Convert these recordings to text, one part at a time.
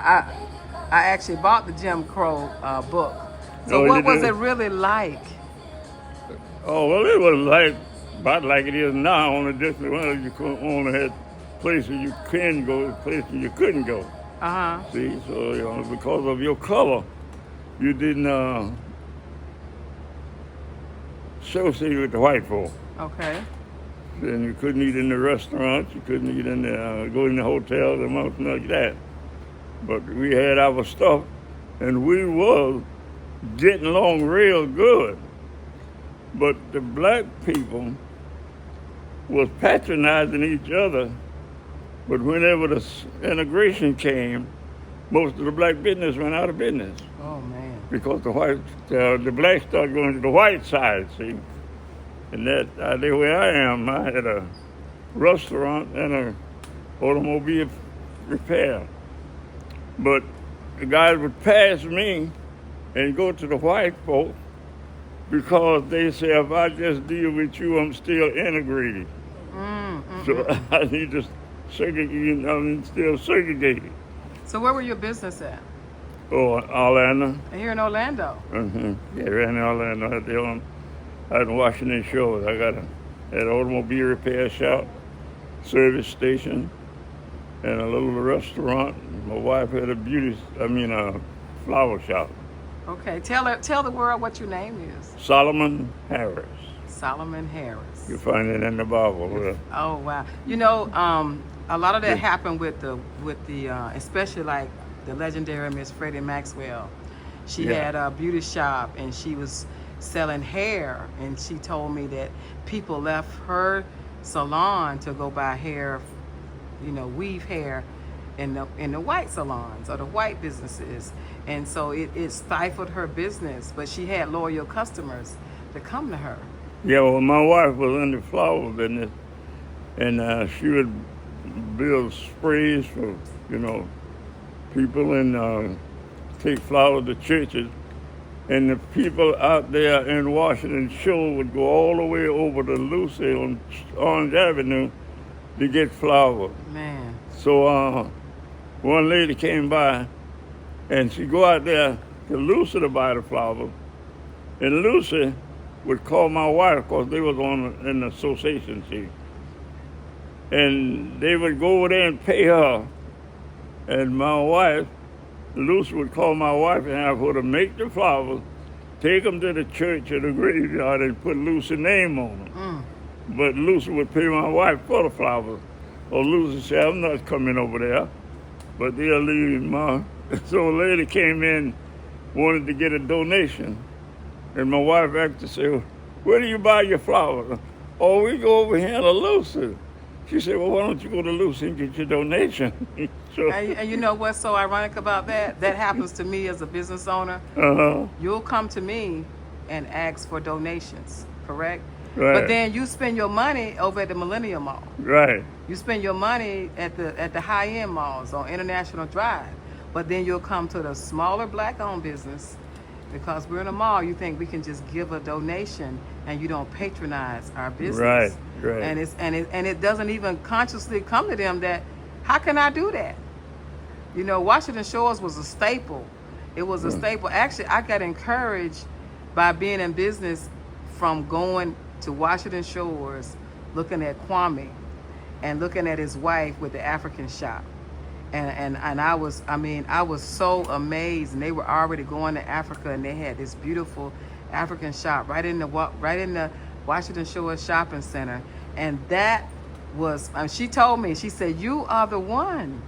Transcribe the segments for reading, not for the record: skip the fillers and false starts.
I actually bought the Jim Crow book. So Oh, you what was did? it really like? Oh, well, it was like about like it is now. Only different. Well, you only had places you can go, places you couldn't go. Uh huh. See, so because of your color, you didn't associate with the white folk. Okay. Then you couldn't eat in the restaurants. You couldn't eat in the go in the hotels or nothing like that. But we had our stuff, and we was getting along real good. But the black people was patronizing each other. But whenever the integration came, most of the black business went out of business Oh man. because the blacks started going to the white side. See, and that's where I am. I had a restaurant and a automobile repair. But the guys would pass me and go to the white folk because they say if I just deal with you, I'm still integrated. So I need to segregate. I'm still segregated. So where were your business at? Oh, Orlando. Here in Orlando. Yeah, right in Orlando. Out in Washington Shores. I got an automobile repair shop, service station, and a little restaurant. My wife had a flower shop. Okay. Tell the world what your name is. Solomon Harris. Solomon Harris. You find it in the Bible. Oh wow. A lot of that happened with the especially like the legendary Miss Freddie Maxwell. She Yeah. had a beauty shop and she was selling hair, and she told me that people left her salon to go buy hair, weave hair in the white salons or the white businesses, and so it stifled her business. But she had loyal customers to come to her. Yeah, well, my wife was in the flower business, and she would build sprays for, people and take flowers to churches. And the people out there in Washington Shores would go all the way over to Lucy on Orange Avenue to get flowers. Man. So one lady came by, and she go out there to Lucy to buy the flowers, and Lucy would call my wife because they was on an association, see. And they would go over there and pay her. And my wife, Lucy would call my wife and have her to make the flowers, take them to the church or the graveyard and put Lucy's name on them. But Lucy would pay my wife for the flowers. Or Lucy said, I'm not coming over there. But they'll leave my... So a lady came in, wanted to get a donation. And my wife actually said, where do you buy your flowers? Oh, we go over here to Lucy. She said, well, why don't you go to Lucy and get your donation? So, And you know what's so ironic about that? That happens to me as a business owner. You'll come to me and ask for donations, correct? Right. But then you spend your money over at the Millennium Mall. Right. You spend your money at the high-end malls on International Drive. But then you'll come to the smaller black-owned business because we're in a mall. You think we can just give a donation and you don't patronize our business. Right. Right. And it doesn't even consciously come to them that, how can I do that? Washington Shores was a staple. It was a staple. Actually, I got encouraged by being in business from going to Washington Shores, looking at Kwame and looking at his wife with the African shop. And I was so amazed. And they were already going to Africa, and they had this beautiful African shop right in the Washington Shores Shopping Center. And that was, she told me, she said, you are the one.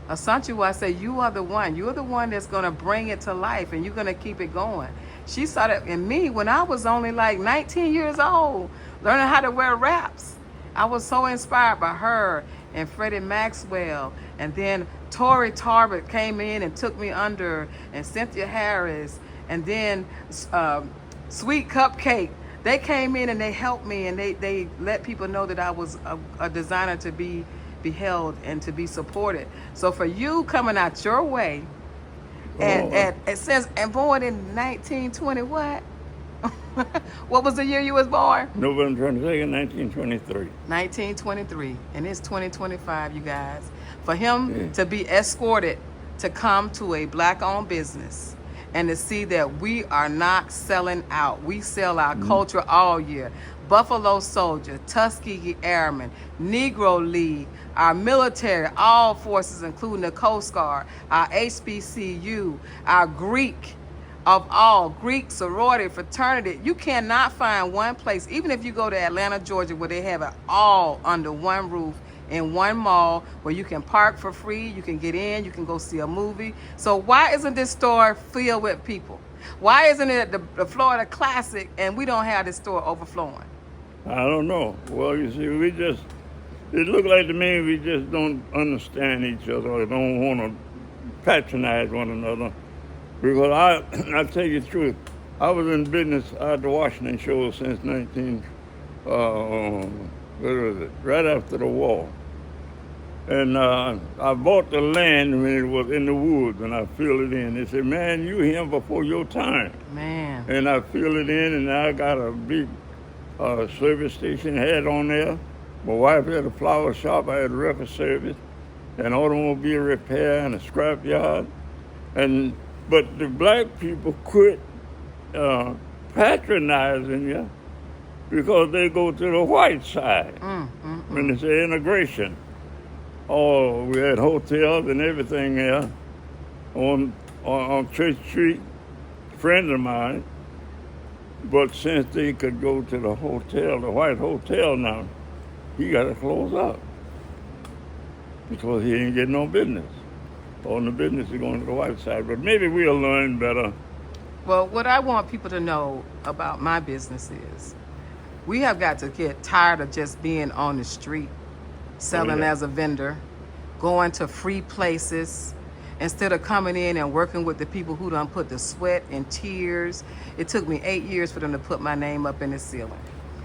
Asanchu, I said, you are the one. You're the one that's going to bring it to life, and you're going to keep it going. She saw that in me when I was only like 19 years old, learning how to wear wraps. I was so inspired by her and Freddie Maxwell. And then Tori Tarbert came in and took me under, and Cynthia Harris, and then Sweet Cupcake. They came in and they helped me, and they let people know that I was a designer to be held and to be supported. So for you coming out your way, and it says, and born in 1920 what? What was the year you was born? November 22nd, 1923. 1923, and it's 2025, you guys. For him to be escorted to come to a black-owned business and to see that we are not selling out. We sell our culture all year. Buffalo Soldier, Tuskegee Airmen, Negro League, our military, all forces, including the Coast Guard, our HBCU, our Greek, of all, Greek sorority, fraternity. You cannot find one place, even if you go to Atlanta, Georgia, where they have it all under one roof in one mall where you can park for free, you can get in, you can go see a movie. So why isn't this store filled with people? Why isn't it the Florida Classic and we don't have this store overflowing? I don't know. Well, you see, it look like to me we just don't understand each other or don't want to patronize one another. Because I tell you the truth, I was in business at the Washington show since right after the war. And I bought the land when it was in the woods and I filled it in. They said, man, you here before your time. Man. And I filled it in and I got a big service station had on there. My wife had a flower shop, I had a record service, an automobile repair and a scrap yard. But the black people quit patronizing you because they go to the white side when it's integration. Oh, we had hotels and everything there on Church Street, friends of mine. But since they could go to the hotel, the white hotel now, he got to close up because he ain't getting no business. All the business is going to the white side, but maybe we'll learn better. Well, what I want people to know about my business is we have got to get tired of just being on the street, selling as a vendor, going to free places, instead of coming in and working with the people who done put the sweat and tears. It took me 8 years for them to put my name up in the ceiling.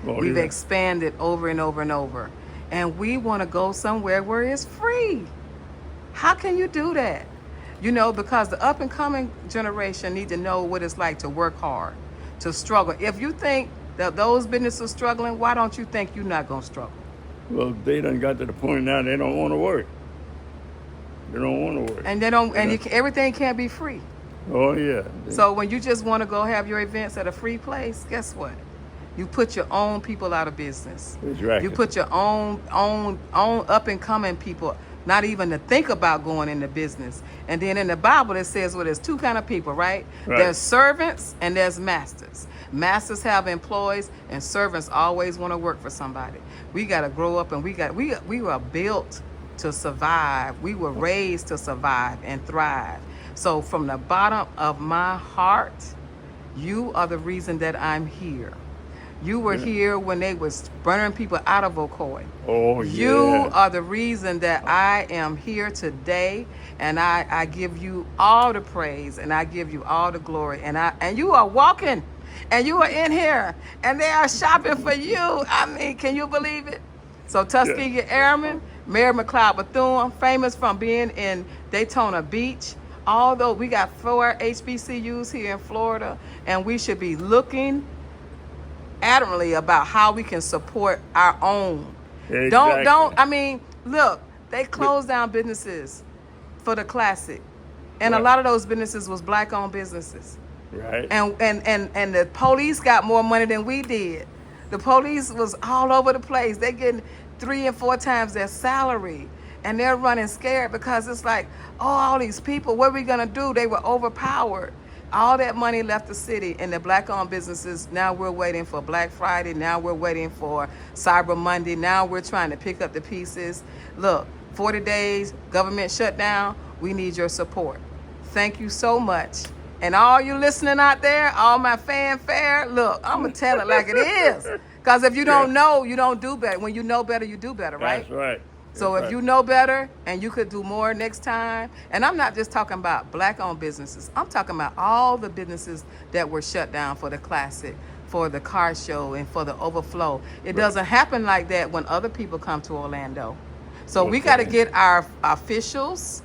We've expanded over and over and over. And we want to go somewhere where it's free. How can you do that? You know, because the up and coming generation need to know what it's like to work hard, to struggle. If you think that those businesses are struggling, why don't you think you're not going to struggle? Well, they done got to the point now they don't want to work. They don't want to work. And they don't. And everything can't be free. Oh yeah. So when you just want to go have your events at a free place, guess what? You put your own people out of business. Exactly. You put your own up and coming people not even to think about going into business. And then in the Bible it says, well, there's two kind of people, right? There's servants and there's masters. Masters have employees and servants always want to work for somebody. We got to grow up and we were built to survive. We were raised to survive and thrive. So from the bottom of my heart, you are the reason that I'm here. You were here when they was burning people out of Ocoee. Oh, yeah. You are the reason that I am here today, and I give you all the praise, and I give you all the glory. And you are walking, and you are in here, and they are shopping for you. I mean, can you believe it? So Tuskegee Airmen, Mary McLeod Bethune, famous from being in Daytona Beach. Although we got 4 HBCUs here in Florida, and we should be looking adamantly about how we can support our own. Exactly. I mean, look, they closed down businesses for the Classic. And a lot of those businesses was black-owned businesses. Right. And the police got more money than we did. The police was all over the place. They getting 3 and 4 times their salary. And they're running scared because it's like, oh, all these people, what are we gonna do? They were overpowered. All that money left the city and the black-owned businesses. Now we're waiting for Black Friday. Now we're waiting for Cyber Monday. Now we're trying to pick up the pieces. Look, 40 days, government shutdown. We need your support. Thank you so much. And all you listening out there, all my fanfare, look, I'm going to tell it like it is. Because if you don't know, you don't do better. When you know better, you do better, right? That's right. So if you know better and you could do more next time, and I'm not just talking about black-owned businesses. I'm talking about all the businesses that were shut down for the Classic, for the car show, and for the overflow. It doesn't happen like that when other people come to Orlando. So we got to get our officials,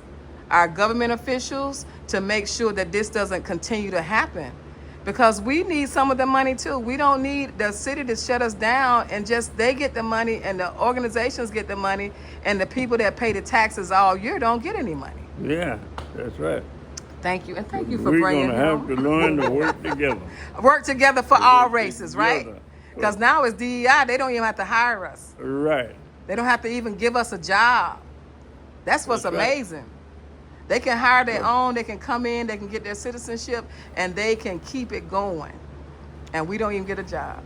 our government officials, to make sure that this doesn't continue to happen. Because we need some of the money too. We don't need the city to shut us down and just they get the money and the organizations get the money and the people that pay the taxes all year don't get any money. Yeah, That's right. Thank you, and thank you for We're bringing gonna have to him. learn to work together. Work together for all races, right? Together. Because now it's DEI, they don't even have to hire us. Right. They don't have to even give us a job. That's what's That's right. amazing. They can hire their own, they can come in, they can get their citizenship, and they can keep it going. And we don't even get a job.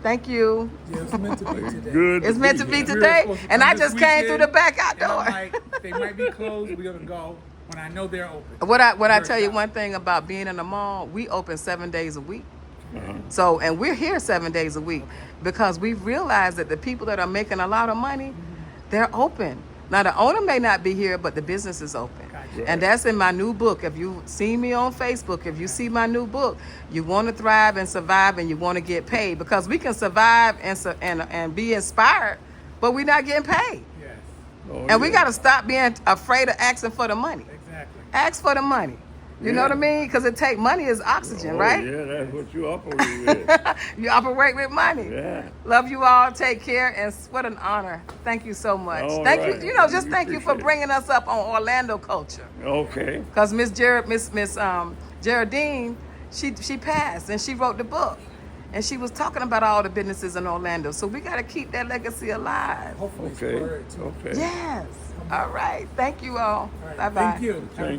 Thank you. Yeah, it's meant to be today. Good. It's meant to be here. today, supposed to and come I this just came through the weekend, back out And I'm door. like, they might be closed. We're gonna go when I know they're open. What I Very tell you proud. one thing about being in the mall, we open 7 days a week. Uh-huh. So, and we're here 7 days a week because we've realized that the people that are making a lot of money, they're open. Now, the owner may not be here, but the business is open. Gotcha. And that's in my new book. If you've seen me on Facebook, if you see my new book, you want to thrive and survive and you want to get paid, because we can survive and be inspired, but we're not getting paid. Yes, Oh, And we yeah. got to stop being afraid of asking for the money. exactly. Ask for the money. You know Yeah. what I mean? Because it take money is oxygen, Oh, right? Yeah, that's what you operate with. You operate with money. Yeah. Love you all. Take care. And what an honor. Thank you so much. All Thank right. you. You know, just We thank you for appreciate it. bringing us up on Orlando culture. Okay. Because Miss Geraldine, she passed and she wrote the book. And she was talking about all the businesses in Orlando. So we got to keep that legacy alive. Hopefully, Okay. it's word too. Okay. Yes. All right. Thank you all. All right, Bye-bye. Thank you. Have a Thank